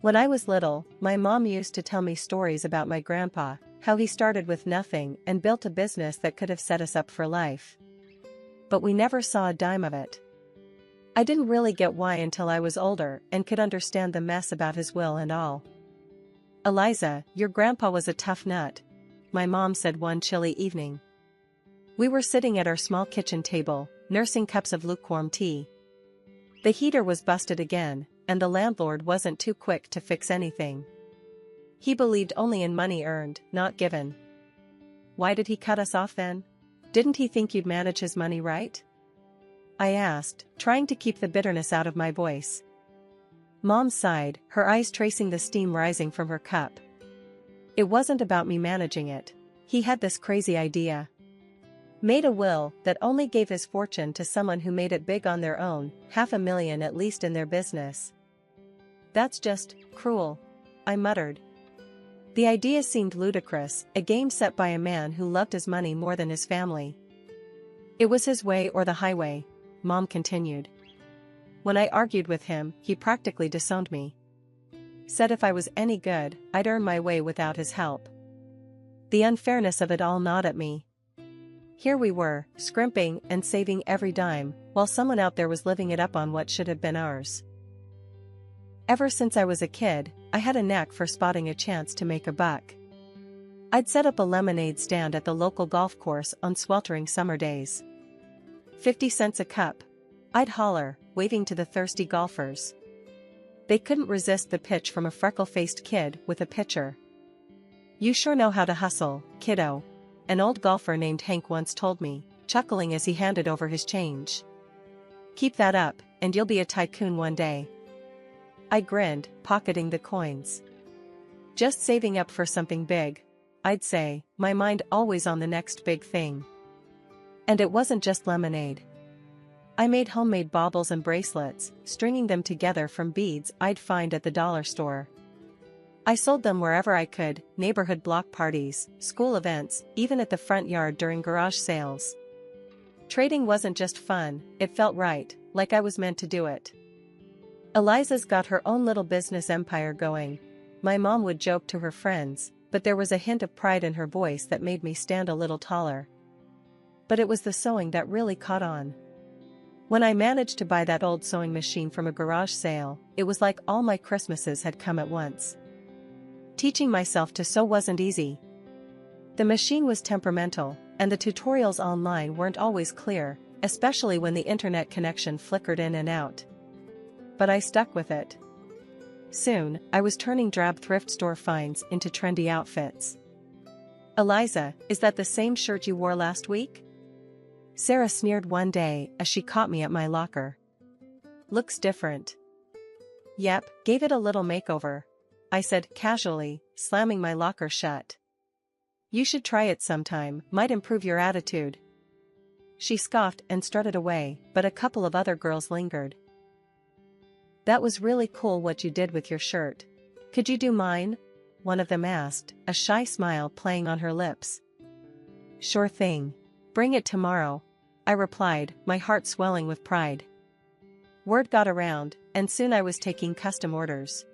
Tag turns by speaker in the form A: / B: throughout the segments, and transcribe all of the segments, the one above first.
A: When I was little, my mom used to tell me stories about my grandpa, how he started with nothing and built a business that could have set us up for life. But we never saw a dime of it. I didn't really get why until I was older and could understand the mess about his will and all. "Eliza, your grandpa was a tough nut," my mom said one chilly evening. We were sitting at our small kitchen table, nursing cups of lukewarm tea. The heater was busted again, and the landlord wasn't too quick to fix anything. He believed only in money earned, not given. "Why did he cut us off then? Didn't he think you'd manage his money right?" I asked, trying to keep the bitterness out of my voice. Mom sighed, her eyes tracing the steam rising from her cup. "It wasn't about me managing it. He had this crazy idea. Made a will that only gave his fortune to someone who made it big on their own, $500,000 at least in their business. That's just cruel," I muttered. The idea seemed ludicrous, a game set by a man who loved his money more than his family. "It was his way or the highway," Mom continued. "When I argued with him, he practically disowned me. Said if I was any good, I'd earn my way without his help. The unfairness of it all gnawed at me. Here we were, scrimping and saving every dime, while someone out there was living it up on what should have been ours. Ever since I was a kid, I had a knack for spotting a chance to make a buck. I'd set up a lemonade stand at the local golf course on sweltering summer days. 50 cents a cup. I'd holler, waving to the thirsty golfers. They couldn't resist the pitch from a freckle-faced kid with a pitcher. "You sure know how to hustle, kiddo," an old golfer named Hank once told me, chuckling as he handed over his change. "Keep that up, and you'll be a tycoon one day." I grinned, pocketing the coins. "Just saving up for something big," I'd say, my mind always on the next big thing. And it wasn't just lemonade. I made homemade baubles and bracelets, stringing them together from beads I'd find at the dollar store. I sold them wherever I could, neighborhood block parties, school events, even at the front yard during garage sales. Trading wasn't just fun, it felt right, like I was meant to do it. "Eliza's got her own little business empire going," my mom would joke to her friends, but there was a hint of pride in her voice that made me stand a little taller. But it was the sewing that really caught on. When I managed to buy that old sewing machine from a garage sale, it was like all my Christmases had come at once. Teaching myself to sew wasn't easy. The machine was temperamental, and the tutorials online weren't always clear, especially when the internet connection flickered in and out. But I stuck with it. Soon, I was turning drab thrift store finds into trendy outfits. "Eliza, is that the same shirt you wore last week?" Sarah sneered one day as she caught me at my locker. "Looks different." "Yep, gave it a little makeover," I said casually, slamming my locker shut. "You should try it sometime, might improve your attitude." She scoffed and strutted away, but a couple of other girls lingered. "That was really cool what you did with your shirt. Could you do mine?" one of them asked, a shy smile playing on her lips. "Sure thing. Bring it tomorrow," I replied, my heart swelling with pride. Word got around, and soon I was taking custom orders.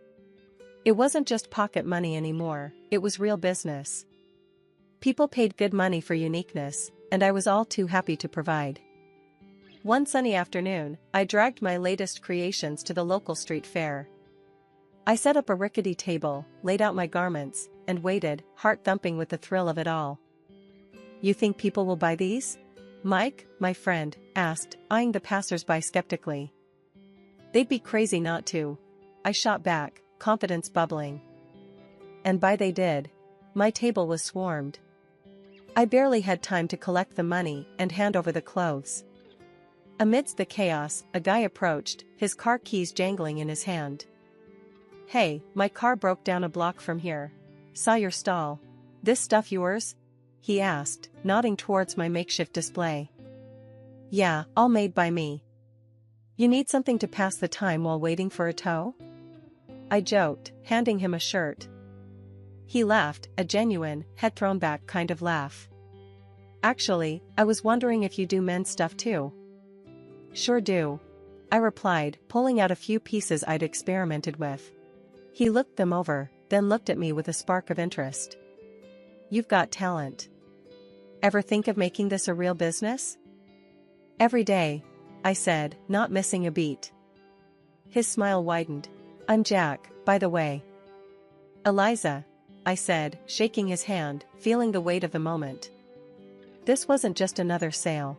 A: It wasn't just pocket money anymore, it was real business. People paid good money for uniqueness, and I was all too happy to provide. One sunny afternoon, I dragged my latest creations to the local street fair. I set up a rickety table, laid out my garments, and waited, heart thumping with the thrill of it all. "You think people will buy these?" Mike, my friend, asked, eyeing the passers-by skeptically. "They'd be crazy not to," I shot back, confidence bubbling. And buy they did. My table was swarmed. I barely had time to collect the money and hand over the clothes. Amidst the chaos, a guy approached, his car keys jangling in his hand. "Hey, my car broke down a block from here. Saw your stall. This stuff yours?" he asked, nodding towards my makeshift display. "Yeah, all made by me. You need something to pass the time while waiting for a tow?" I joked, handing him a shirt. He laughed, a genuine, head-thrown-back kind of laugh. "Actually, I was wondering if you do men's stuff too." "Sure do," I replied, pulling out a few pieces I'd experimented with. He looked them over, then looked at me with a spark of interest. You've got talent. Ever think of making this a real business? Every day, I said, not missing a beat. His smile widened. I'm Jack, by the way. Eliza, I said, shaking his hand, feeling the weight of the moment. This wasn't just another sale.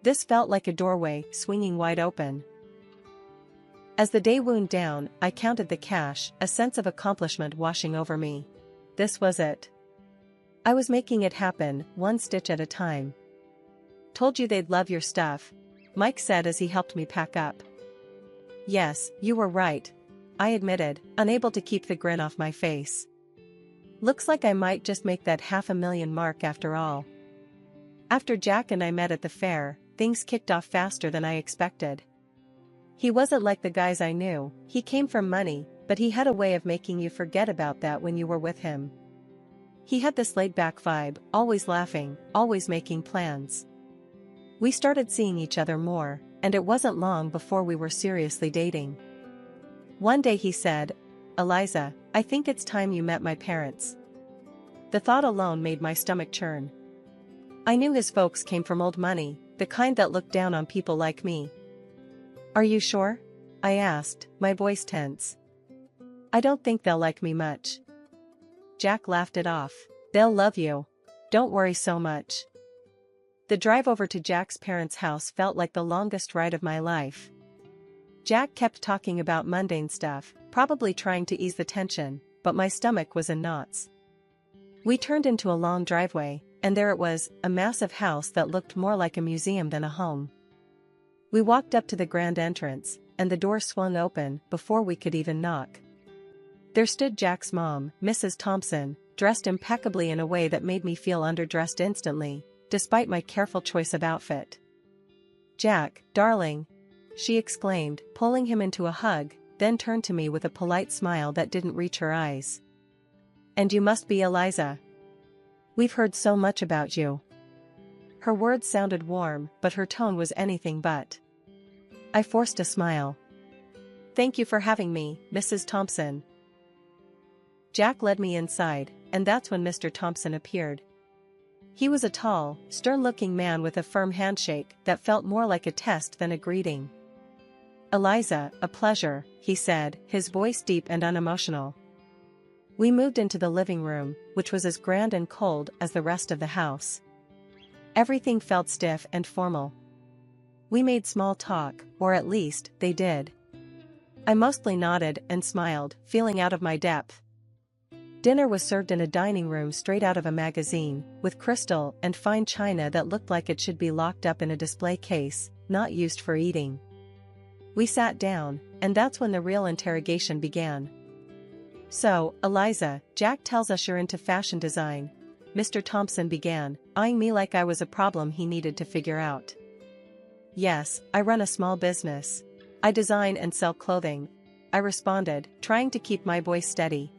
A: This felt like a doorway, swinging wide open. As the day wound down, I counted the cash, a sense of accomplishment washing over me. This was it. I was making it happen, one stitch at a time. Told you they'd love your stuff, Mike said as he helped me pack up. Yes, you were right, I admitted, unable to keep the grin off my face. Looks like I might just make that $500,000 mark after all. After Jack and I met at the fair, things kicked off faster than I expected. He wasn't like the guys I knew, he came from money, but he had a way of making you forget about that when you were with him. He had this laid-back vibe, always laughing, always making plans. We started seeing each other more, and it wasn't long before we were seriously dating. One day he said, Eliza, I think it's time you met my parents. The thought alone made my stomach churn. I knew his folks came from old money, the kind that looked down on people like me. Are you sure? I asked, my voice tense. I don't think they'll like me much. Jack laughed it off. They'll love you. Don't worry so much. The drive over to Jack's parents' house felt like the longest ride of my life. Jack kept talking about mundane stuff, probably trying to ease the tension, but my stomach was in knots. We turned into a long driveway, and there it was, a massive house that looked more like a museum than a home. We walked up to the grand entrance, and the door swung open before we could even knock. There stood Jack's mom, Mrs. Thompson, dressed impeccably in a way that made me feel underdressed instantly, despite my careful choice of outfit. Jack, darling, she exclaimed, pulling him into a hug, then turned to me with a polite smile that didn't reach her eyes. And you must be Eliza. We've heard so much about you. Her words sounded warm, but her tone was anything but. I forced a smile. Thank you for having me, Mrs. Thompson. Jack led me inside, and that's when Mr. Thompson appeared. He was a tall, stern-looking man with a firm handshake that felt more like a test than a greeting. Eliza, a pleasure, he said, his voice deep and unemotional. We moved into the living room, which was as grand and cold as the rest of the house. Everything felt stiff and formal. We made small talk, or at least, they did. I mostly nodded and smiled, feeling out of my depth. Dinner was served in a dining room straight out of a magazine, with crystal and fine china that looked like it should be locked up in a display case, not used for eating. We sat down, and that's when the real interrogation began. So, Eliza, Jack tells us you're into fashion design, Mr. Thompson began, eyeing me like I was a problem he needed to figure out. Yes, I run a small business. I design and sell clothing, I responded, trying to keep my voice steady.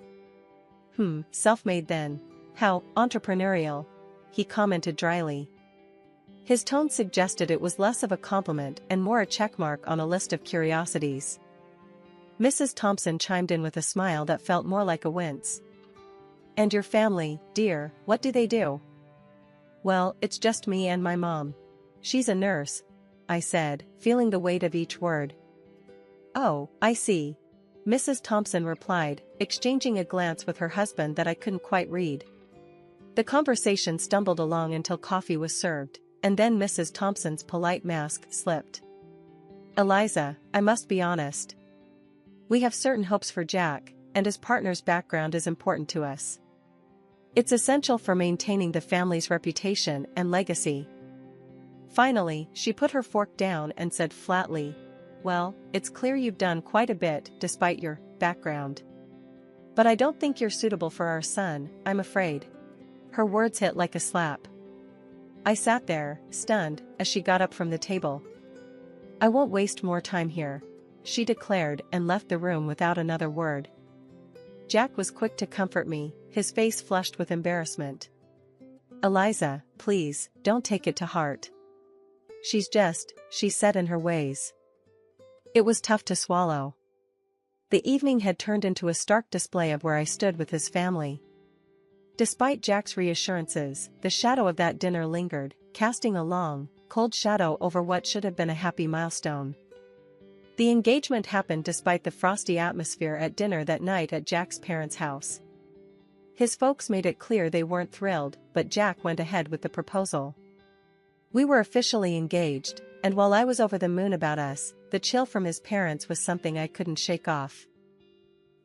A: Self-made then. How entrepreneurial, he commented dryly. His tone suggested it was less of a compliment and more a checkmark on a list of curiosities. Mrs. Thompson chimed in with a smile that felt more like a wince. And your family, dear, what do they do? Well, it's just me and my mom. She's a nurse, I said, feeling the weight of each word. Oh, I see, Mrs. Thompson replied, exchanging a glance with her husband that I couldn't quite read. The conversation stumbled along until coffee was served, and then Mrs. Thompson's polite mask slipped. Eliza, I must be honest. We have certain hopes for Jack, and his partner's background is important to us. It's essential for maintaining the family's reputation and legacy. Finally, she put her fork down and said flatly, well, it's clear you've done quite a bit despite your background. But I don't think you're suitable for our son, I'm afraid. Her words hit like a slap. I sat there, stunned, as she got up from the table. I won't waste more time here, she declared and left the room without another word. Jack was quick to comfort me, his face flushed with embarrassment. Eliza, please, don't take it to heart. She's just, she's set in her ways. It was tough to swallow. The evening had turned into a stark display of where I stood with his family. Despite Jack's reassurances, the shadow of that dinner lingered, casting a long, cold shadow over what should have been a happy milestone. The engagement happened despite the frosty atmosphere at dinner that night at Jack's parents' house. His folks made it clear they weren't thrilled, but Jack went ahead with the proposal. We were officially engaged, and while I was over the moon about us, the chill from his parents was something I couldn't shake off.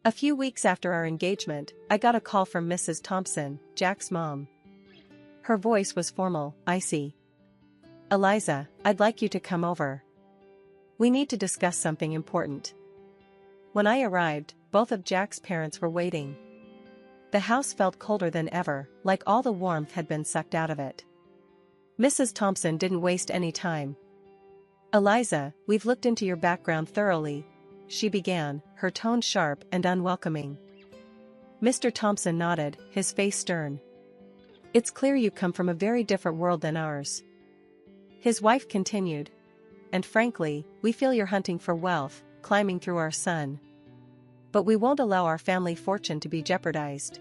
A: A few weeks after our engagement, I got a call from Mrs. Thompson, Jack's mom. Her voice was formal, icy. "Eliza, I'd like you to come over. We need to discuss something important." When I arrived, both of Jack's parents were waiting. The house felt colder than ever, like all the warmth had been sucked out of it. Mrs. Thompson didn't waste any time. "Eliza, we've looked into your background thoroughly," she began, her tone sharp and unwelcoming. Mr. Thompson nodded, his face stern. "It's clear you come from a very different world than ours." His wife continued. "And frankly, we feel you're hunting for wealth, climbing through our son. But we won't allow our family fortune to be jeopardized."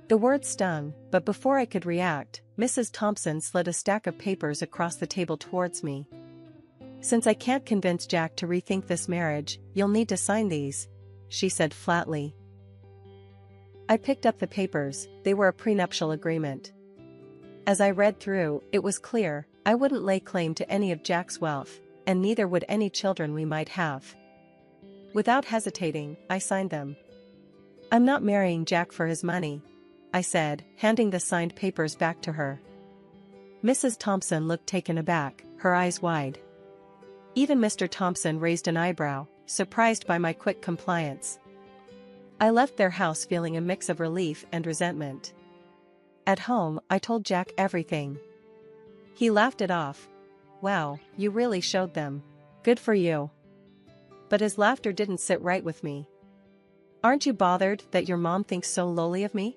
A: The words stung, but before I could react, Mrs. Thompson slid a stack of papers across the table towards me. "Since I can't convince Jack to rethink this marriage, you'll need to sign these," she said flatly. I picked up the papers. They were a prenuptial agreement. As I read through, it was clear, I wouldn't lay claim to any of Jack's wealth, and neither would any children we might have. Without hesitating, I signed them. "I'm not marrying Jack for his money," I said, handing the signed papers back to her. Mrs. Thompson looked taken aback, her eyes wide. Even Mr. Thompson raised an eyebrow, surprised by my quick compliance. I left their house feeling a mix of relief and resentment. At home, I told Jack everything. He laughed it off. "Wow, you really showed them. Good for you." But his laughter didn't sit right with me. "Aren't you bothered that your mom thinks so lowly of me?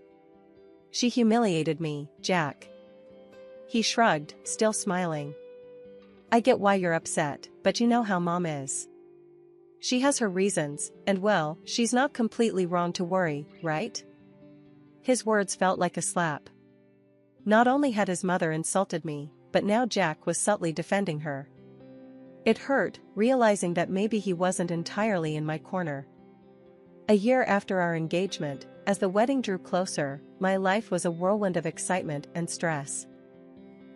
A: She humiliated me, Jack." He shrugged, still smiling. "I get why you're upset, but you know how Mom is. She has her reasons, and well, she's not completely wrong to worry, right?" His words felt like a slap. Not only had his mother insulted me, but now Jack was subtly defending her. It hurt, realizing that maybe he wasn't entirely in my corner. A year after our engagement, as the wedding drew closer, my life was a whirlwind of excitement and stress.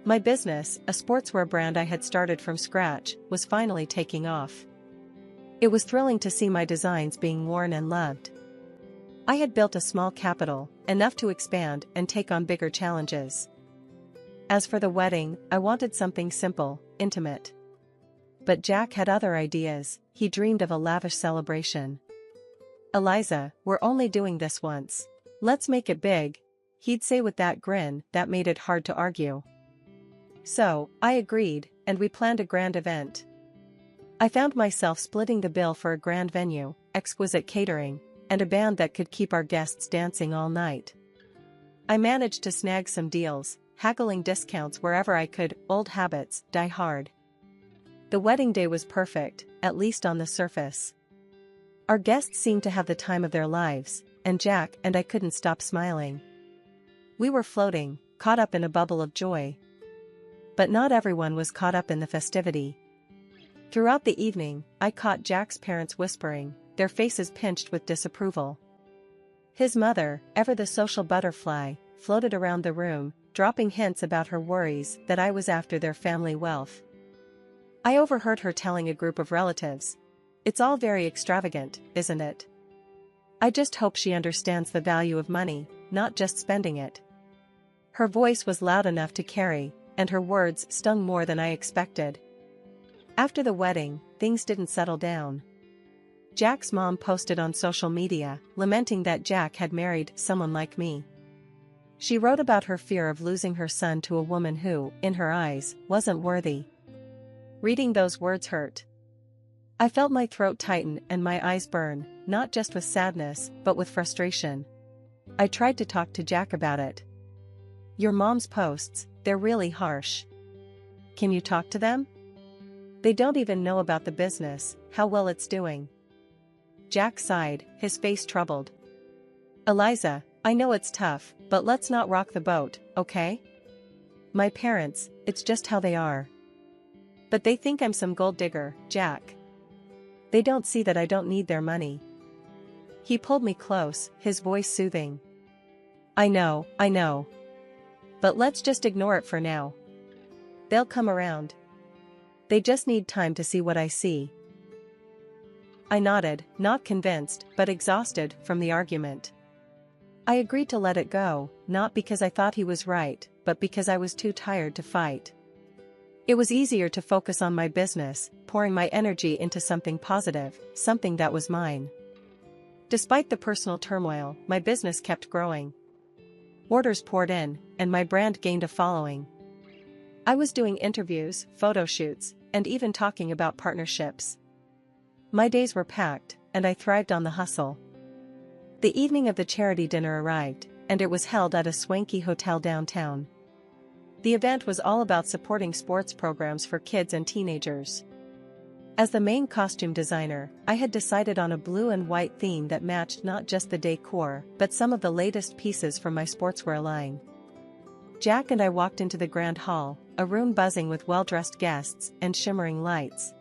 A: My business, a sportswear brand I had started from scratch, was finally taking off. It was thrilling to see my designs being worn and loved. I had built a small capital, enough to expand and take on bigger challenges. As for the wedding, I wanted something simple, intimate. But Jack had other ideas. He dreamed of a lavish celebration. "Eliza, we're only doing this once. Let's make it big," he'd say with that grin that made it hard to argue. So, I agreed, and we planned a grand event. I found myself splitting the bill for a grand venue, exquisite catering, and a band that could keep our guests dancing all night. I managed to snag some deals, haggling discounts wherever I could. Old habits die hard. The wedding day was perfect, at least on the surface. Our guests seemed to have the time of their lives, and Jack and I couldn't stop smiling. We were floating, caught up in a bubble of joy. But not everyone was caught up in the festivity. Throughout the evening, I caught Jack's parents whispering, their faces pinched with disapproval. His mother, ever the social butterfly, floated around the room, dropping hints about her worries that I was after their family wealth. I overheard her telling a group of relatives, "It's all very extravagant, isn't it? I just hope she understands the value of money, not just spending it." Her voice was loud enough to carry, and her words stung more than I expected. After the wedding, things didn't settle down. Jack's mom posted on social media, lamenting that Jack had married someone like me. She wrote about her fear of losing her son to a woman who, in her eyes, wasn't worthy. Reading those words hurt. I felt my throat tighten and my eyes burn, not just with sadness, but with frustration. I tried to talk to Jack about it. "Your mom's posts, they're really harsh. Can you talk to them? They don't even know about the business, how well it's doing." Jack sighed, his face troubled. Eliza, I know it's tough, but let's not rock the boat, okay? My parents, it's just how they are. But they think I'm some gold digger, Jack. They don't see that I don't need their money. He pulled me close, his voice soothing. I know. But let's just ignore it for now. They'll come around. They just need time to see what I see. I nodded, not convinced, but exhausted from the argument. I agreed to let it go, not because I thought he was right, but because I was too tired to fight. It was easier to focus on my business, pouring my energy into something positive, something that was mine. Despite the personal turmoil, my business kept growing. Orders poured in, and my brand gained a following. I was doing interviews, photo shoots, and even talking about partnerships. My days were packed, and I thrived on the hustle. The evening of the charity dinner arrived, and it was held at a swanky hotel downtown. The event was all about supporting sports programs for kids and teenagers. As the main costume designer, I had decided on a blue and white theme that matched not just the decor, but some of the latest pieces from my sportswear line. Jack and I walked into the grand hall, a room buzzing with well-dressed guests and shimmering lights.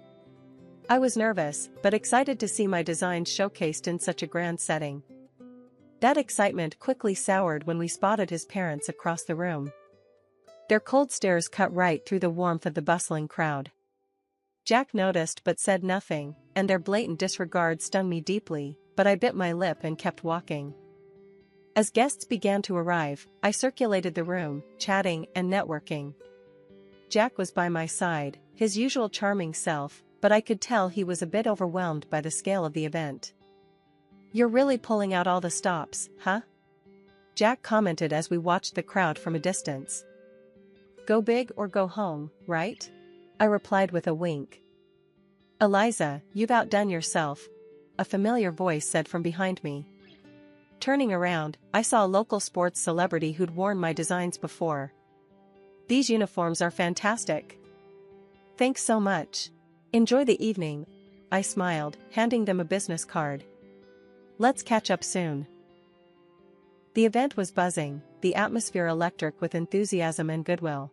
A: I was nervous, but excited to see my designs showcased in such a grand setting. That excitement quickly soured when we spotted his parents across the room. Their cold stares cut right through the warmth of the bustling crowd. Jack noticed but said nothing, and their blatant disregard stung me deeply, but I bit my lip and kept walking. As guests began to arrive, I circulated the room, chatting and networking. Jack was by my side, his usual charming self, but I could tell he was a bit overwhelmed by the scale of the event. You're really pulling out all the stops, huh? Jack commented as we watched the crowd from a distance. Go big or go home, right? I replied with a wink. Eliza, you've outdone yourself, a familiar voice said from behind me. Turning around, I saw a local sports celebrity who'd worn my designs before. These uniforms are fantastic. Thanks so much. Enjoy the evening, I smiled, handing them a business card. Let's catch up soon. The event was buzzing, the atmosphere electric with enthusiasm and goodwill.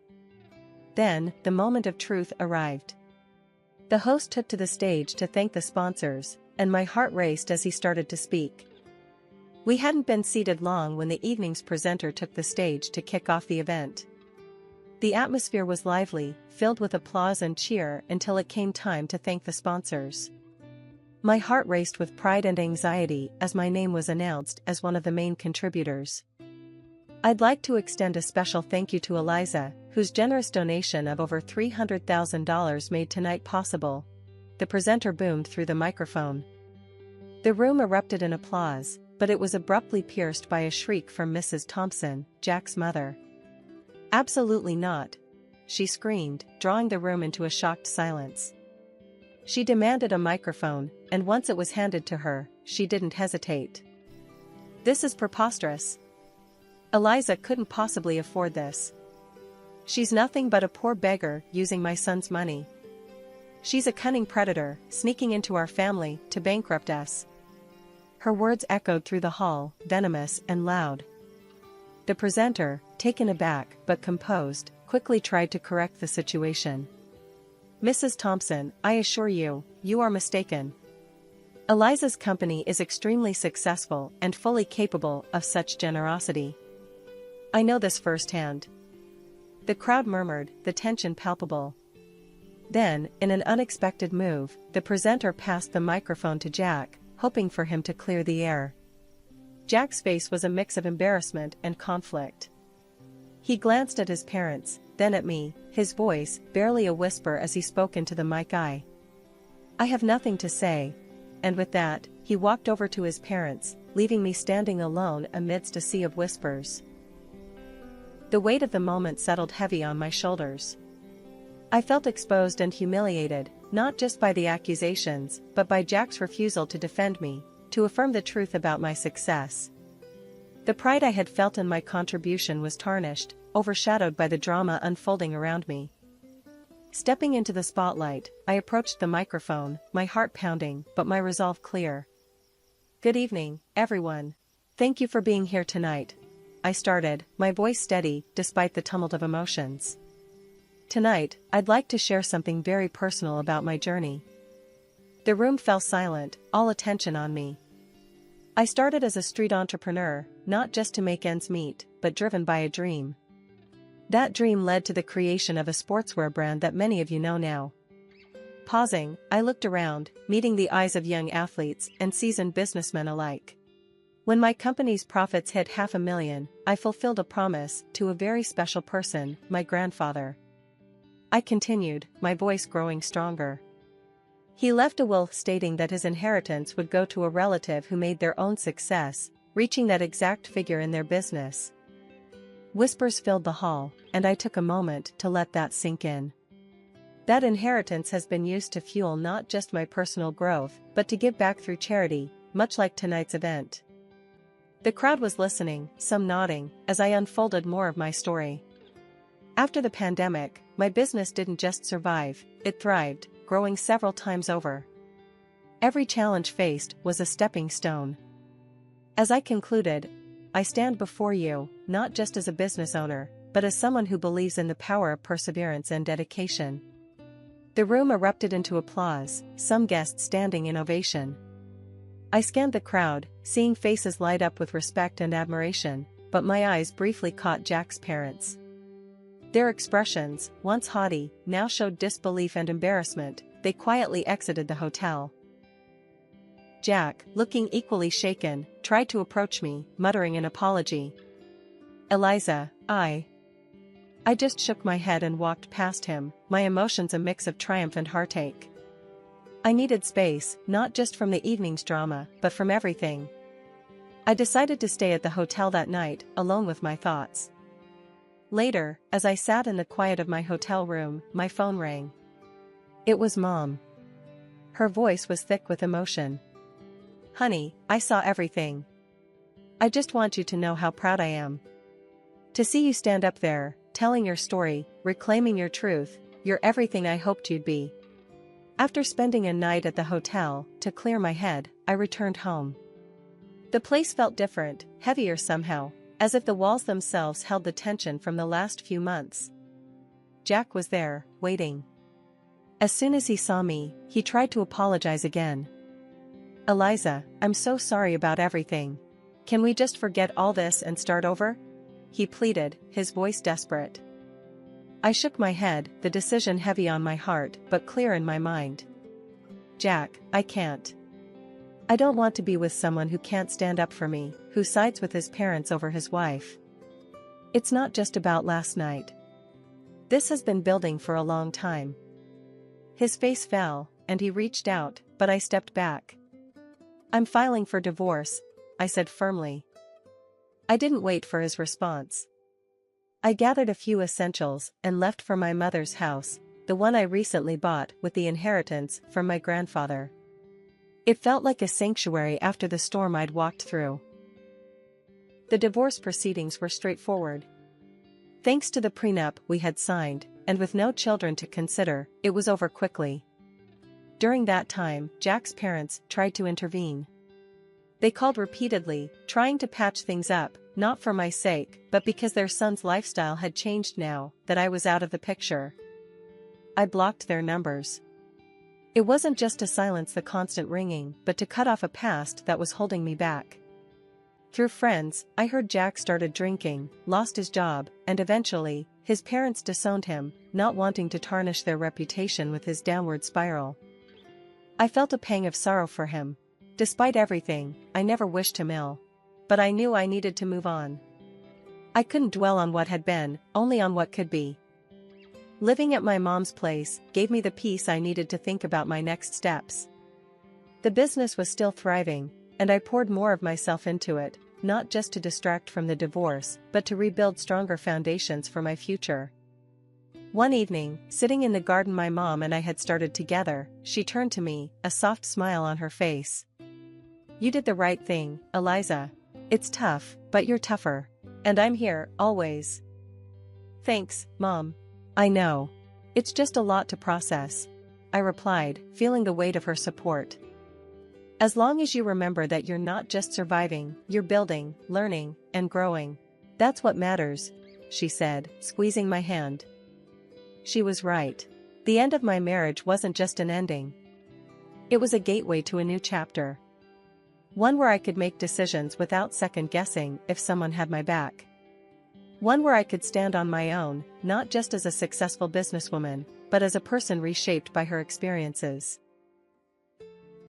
A: Then, the moment of truth arrived. The host took to the stage to thank the sponsors, and my heart raced as he started to speak. We hadn't been seated long when the evening's presenter took the stage to kick off the event. The atmosphere was lively, filled with applause and cheer until it came time to thank the sponsors. My heart raced with pride and anxiety as my name was announced as one of the main contributors. I'd like to extend a special thank you to Eliza, whose generous donation of over $300,000 made tonight possible. The presenter boomed through the microphone. The room erupted in applause, but it was abruptly pierced by a shriek from Mrs. Thompson, Jack's mother. Absolutely not, she screamed, drawing the room into a shocked silence. She demanded a microphone, and once it was handed to her, she didn't hesitate. This is preposterous. Eliza couldn't possibly afford this. She's nothing but a poor beggar using my son's money. She's a cunning predator, sneaking into our family to bankrupt us. Her words echoed through the hall, venomous and loud. The presenter, taken aback but composed, quickly tried to correct the situation. Mrs. Thompson, I assure you, you are mistaken. Eliza's company is extremely successful and fully capable of such generosity. I know this firsthand. The crowd murmured, the tension palpable. Then, in an unexpected move, the presenter passed the microphone to Jack, hoping for him to clear the air. Jack's face was a mix of embarrassment and conflict. He glanced at his parents, then at me, his voice barely a whisper as he spoke into the mic. I have nothing to say. And with that, he walked over to his parents, leaving me standing alone amidst a sea of whispers. The weight of the moment settled heavy on my shoulders. I felt exposed and humiliated, not just by the accusations, but by Jack's refusal to defend me, to affirm the truth about my success. The pride I had felt in my contribution was tarnished, overshadowed by the drama unfolding around me. Stepping into the spotlight, I approached the microphone, my heart pounding, but my resolve clear. Good evening, everyone. Thank you for being here tonight. I started, my voice steady, despite the tumult of emotions. Tonight, I'd like to share something very personal about my journey. The room fell silent, all attention on me. I started as a street entrepreneur, not just to make ends meet, but driven by a dream. That dream led to the creation of a sportswear brand that many of you know now. Pausing, I looked around, meeting the eyes of young athletes and seasoned businessmen alike. When my company's profits hit $500,000, I fulfilled a promise to a very special person, my grandfather. I continued, my voice growing stronger. He left a will stating that his inheritance would go to a relative who made their own success, reaching that exact figure in their business. Whispers filled the hall, and I took a moment to let that sink in. That inheritance has been used to fuel not just my personal growth, but to give back through charity, much like tonight's event. The crowd was listening, some nodding, as I unfolded more of my story. After the pandemic, my business didn't just survive, it thrived, growing several times over. Every challenge faced was a stepping stone. As I concluded, I stand before you, not just as a business owner, but as someone who believes in the power of perseverance and dedication. The room erupted into applause, some guests standing in ovation. I scanned the crowd, seeing faces light up with respect and admiration, but my eyes briefly caught Jack's parents. Their expressions, once haughty, now showed disbelief and embarrassment. They quietly exited the hotel. Jack, looking equally shaken, tried to approach me, muttering an apology. Eliza, I just shook my head and walked past him, my emotions a mix of triumph and heartache. I needed space, not just from the evening's drama, but from everything. I decided to stay at the hotel that night, alone with my thoughts. Later, as I sat in the quiet of my hotel room, my phone rang. It was Mom. Her voice was thick with emotion. Honey, I saw everything. I just want you to know how proud I am. To see you stand up there, telling your story, reclaiming your truth, you're everything I hoped you'd be. After spending a night at the hotel, to clear my head, I returned home. The place felt different, heavier somehow, as if the walls themselves held the tension from the last few months. Jack was there, waiting. As soon as he saw me, he tried to apologize again. Eliza, I'm so sorry about everything. Can we just forget all this and start over? He pleaded, his voice desperate. I shook my head, the decision heavy on my heart, but clear in my mind. Jack, I can't. I don't want to be with someone who can't stand up for me, who sides with his parents over his wife. It's not just about last night. This has been building for a long time. His face fell, and he reached out, but I stepped back. I'm filing for divorce, I said firmly. I didn't wait for his response. I gathered a few essentials and left for my mother's house, the one I recently bought with the inheritance from my grandfather. It felt like a sanctuary after the storm I'd walked through. The divorce proceedings were straightforward. Thanks to the prenup we had signed, and with no children to consider, it was over quickly. During that time, Jack's parents tried to intervene. They called repeatedly, trying to patch things up, not for my sake, but because their son's lifestyle had changed now that I was out of the picture. I blocked their numbers. It wasn't just to silence the constant ringing, but to cut off a past that was holding me back. Through friends, I heard Jack started drinking, lost his job, and eventually, his parents disowned him, not wanting to tarnish their reputation with his downward spiral. I felt a pang of sorrow for him. Despite everything, I never wished him ill. But I knew I needed to move on. I couldn't dwell on what had been, only on what could be. Living at my mom's place gave me the peace I needed to think about my next steps. The business was still thriving, and I poured more of myself into it, not just to distract from the divorce, but to rebuild stronger foundations for my future. One evening, sitting in the garden my mom and I had started together, she turned to me, a soft smile on her face. You did the right thing, Eliza. It's tough, but you're tougher. And I'm here, always. Thanks, Mom. I know. It's just a lot to process, I replied, feeling the weight of her support. As long as you remember that you're not just surviving, you're building, learning, and growing. That's what matters, she said, squeezing my hand. She was right. The end of my marriage wasn't just an ending. It was a gateway to a new chapter. One where I could make decisions without second-guessing if someone had my back. One where I could stand on my own, not just as a successful businesswoman, but as a person reshaped by her experiences.